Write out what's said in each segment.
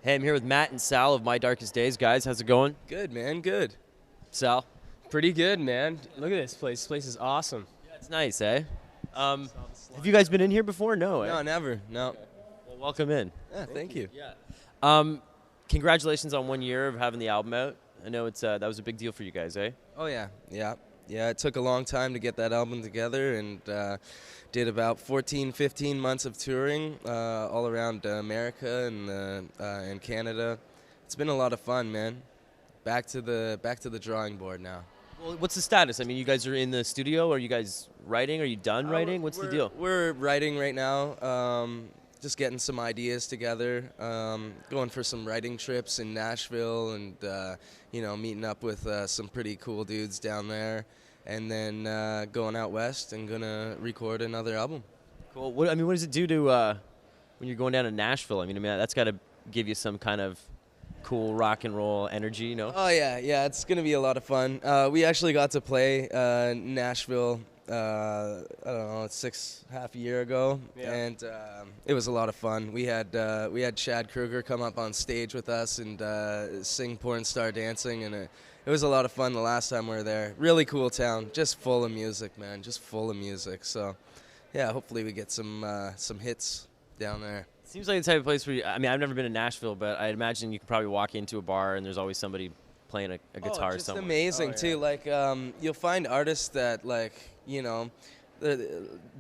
Hey, I'm here with Matt and Sal of My Darkest Days. Guys, how's it going? Good, man. Good. Sal? Pretty good, man. Look at this place. This place is awesome. Yeah, it's nice, eh? Have you guys been in here before? No, eh? No, never. No. Well, welcome in. Yeah, thank you. Yeah. Congratulations on 1 year of having the album out. I know it's that was a big deal for you guys, eh? Oh, yeah. Yeah. Yeah, it took a long time to get that album together and did about 14, 15 months of touring all around America and Canada. It's been a lot of fun, man. Back to the drawing board now. Well, what's the status? I mean, you guys are in the studio. Are you guys writing? Are you done writing? What's the deal? We're writing right now. Just getting some ideas together, going for some writing trips in Nashville and, meeting up with some pretty cool dudes down there, and then going out west and going to record another album. Cool. What does it do to when you're going down to Nashville? I mean, that's got to give you some kind of cool rock and roll energy, you know? Oh, yeah, it's going to be a lot of fun. We actually got to play Nashville I don't know, 6.5 years ago, and it was a lot of fun. We had Chad Kroeger come up on stage with us and sing "Porn Star Dancing," and it was a lot of fun the last time we were there. Really cool town, just full of music, man, just full of music. So, yeah, hopefully we get some hits down there. Seems like the type of place where I've never been to Nashville, but I imagine you could probably walk into a bar and there's always somebody playing a guitar just somewhere. Amazing too. Like you'll find artists that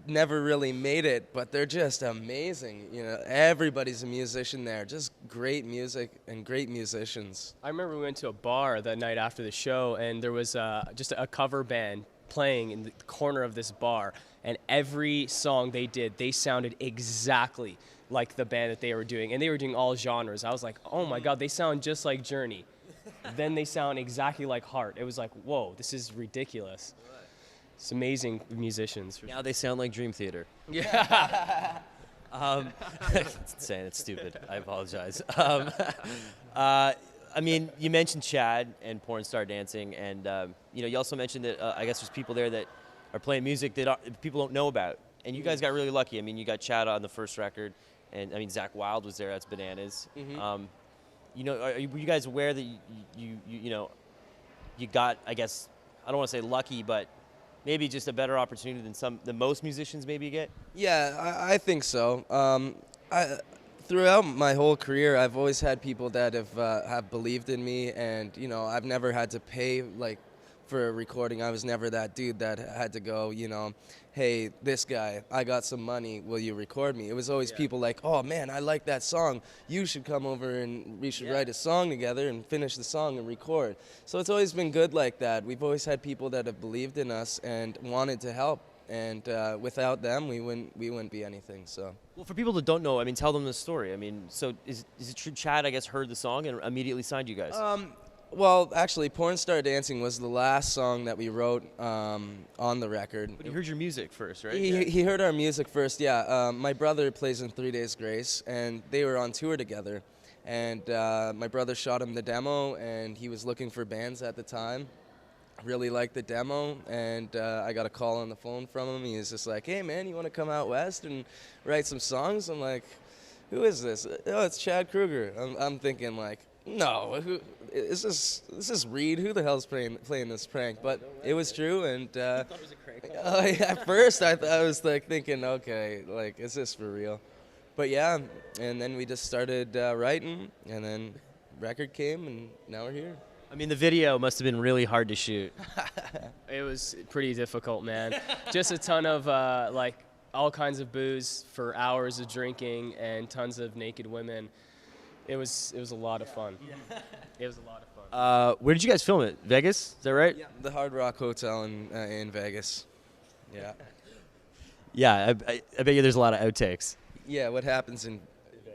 never really made it, but they're just amazing. Everybody's a musician there. Just great music and great musicians. I remember we went to a bar that night after the show, and there was just a cover band playing in the corner of this bar, and every song they did, they sounded exactly like the band that they were doing, and they were doing all genres. I was like, oh my God, they sound just like Journey. Then they sound exactly like Heart. It was like, whoa, this is ridiculous. It's amazing musicians. Now they sound like Dream Theater. Yeah. It's insane. It's stupid. I apologize. You mentioned Chad and Porn Star Dancing, and you also mentioned that I guess there's people there that are playing music that people don't know about. And you guys got really lucky. I mean, you got Chad on the first record, and Zach Wild was there. That's bananas. Mm-hmm. Were you guys aware that you got, I guess, I don't want to say lucky, but maybe just a better opportunity than most musicians maybe get? Yeah, I think so. Throughout my whole career, I've always had people that have believed in me, and I've never had to pay for a recording. I was never that dude that had to go, hey, this guy, I got some money, will you record me? It was always people like, oh man, I like that song. You should come over and we should write a song together and finish the song and record. So it's always been good like that. We've always had people that have believed in us and wanted to help. And without them, we wouldn't be anything. So. Well, for people that don't know, tell them the story. So is it true Chad, I guess, heard the song and immediately signed you guys? Well, actually, Porn Star Dancing was the last song that we wrote on the record. But he heard your music first, right? He heard our music first, yeah. My brother plays in 3 Days Grace, and they were on tour together. And my brother shot him the demo, and he was looking for bands at the time. Really liked the demo, and I got a call on the phone from him. He was just like, hey, man, you want to come out west and write some songs? I'm like, who is this? Oh, it's Chad Kroeger. I'm thinking, like, no, is this Reed? Who the hell's playing this prank? But it was true, and thought it was a crank. at first I was thinking, okay, is this for real? But yeah, and then we just started writing, and then record came, and now we're here. The video must have been really hard to shoot. It was pretty difficult, man. Just a ton of all kinds of booze for hours of drinking and tons of naked women. It was a lot of fun. It was a lot of fun. Where did you guys film it? Vegas? Is that right? Yeah, the Hard Rock Hotel in Vegas. Yeah. Yeah, I bet you there's a lot of outtakes. Yeah, what happens in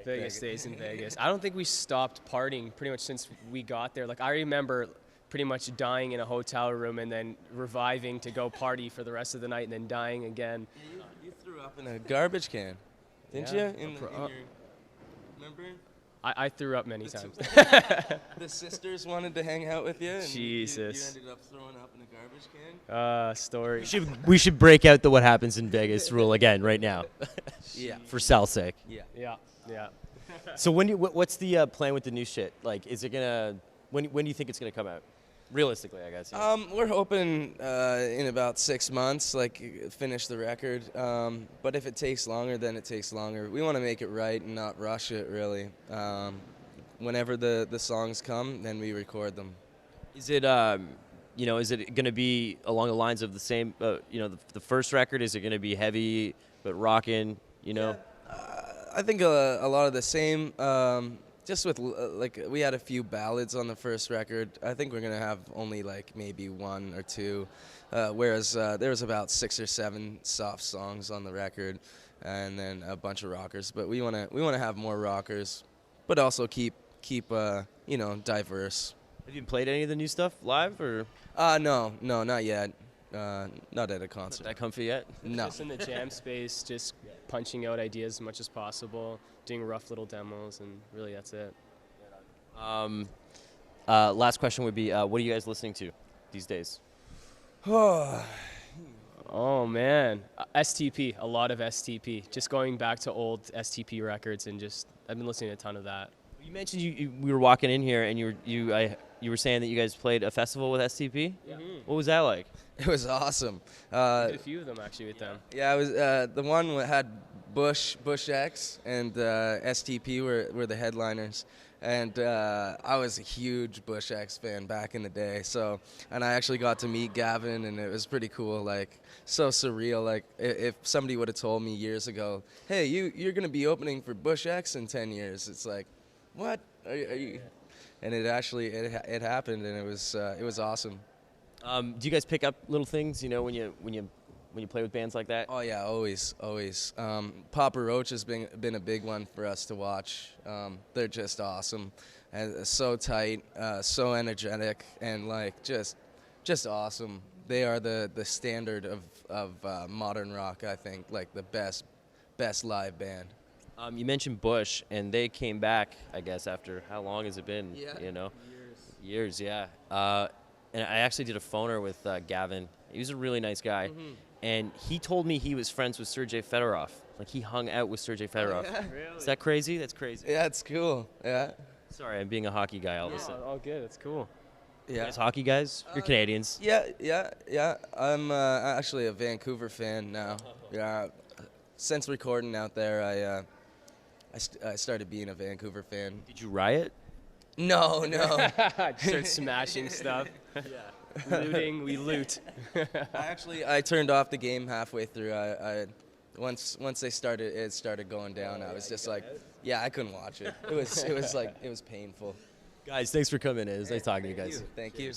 Vegas stays in Vegas. I don't think we stopped partying pretty much since we got there. I remember pretty much dying in a hotel room and then reviving to go party for the rest of the night and then dying again. You threw up in a garbage can, didn't you? Remember? I threw up many times. The sisters wanted to hang out with you, and Jesus. you ended up throwing up in a garbage can? Story. We should break out the what happens in Vegas rule again right now. Yeah. For Sal's sake. Yeah. Yeah, yeah. So what's the plan with the new shit? Like, is it gonna when do you think it's gonna come out? Realistically, I guess. Yeah. We're hoping in about 6 months, like finish the record. But if it takes longer, then it takes longer. We want to make it right and not rush it, really. Whenever the songs come, then we record them. Is it is it gonna be along the lines of the same? The first record, is it gonna be heavy but rockin'? I think a lot of the same. Just with like we had a few ballads on the first record. I think we're gonna have only like maybe 1 or 2, whereas there was about 6 or 7 soft songs on the record, and then a bunch of rockers. But we wanna have more rockers, but also keep diverse. Have you played any of the new stuff live or? No, not yet. Not at a concert. Not that comfy yet? No. Just in the jam space, just punching out ideas as much as possible, doing rough little demos, and really that's it. Last question would be, what are you guys listening to these days? Oh man, STP, a lot of STP. Just going back to old STP records and I've been listening to a ton of that. You mentioned we were walking in here and you were saying that you guys played a festival with STP. Yeah. What was that like? It was awesome. Did a few of them actually with them. Yeah, it was the one that had Bush X, and STP were the headliners. And I was a huge Bush X fan back in the day. And I actually got to meet Gavin, and it was pretty cool. Like, so surreal. Like, if somebody would have told me years ago, hey, you're gonna be opening for Bush X in 10 years, it's like, what? Are you? And it actually it happened, and it was awesome. Do you guys pick up little things, when you play with bands like that? Oh yeah, always. Papa Roach has been a big one for us to watch. They're just awesome, and so tight, so energetic, and like just awesome. They are the standard of modern rock. I think, like the best live band. You mentioned Bush, and they came back, I guess, after how long has it been? Yeah. Years, yeah. And I actually did a phoner with Gavin. He was a really nice guy. Mm-hmm. And he told me he was friends with Sergei Fedorov. Like, he hung out with Sergei Fedorov. Yeah. Really? Is that crazy? That's crazy. Yeah, it's cool. Yeah. Sorry, I'm being a hockey guy all of a sudden. All good. That's cool. You Yeah. guys hockey guys? You're Canadians. Yeah. I'm actually a Vancouver fan now. Yeah. Since recording out there, I started being a Vancouver fan. Did you riot? No. Start smashing stuff. Looting, we loot. I turned off the game halfway through. Once it started going down. I was just like, I couldn't watch it. It was painful. Guys, thanks for coming in. It was nice talking to you guys. Thank you.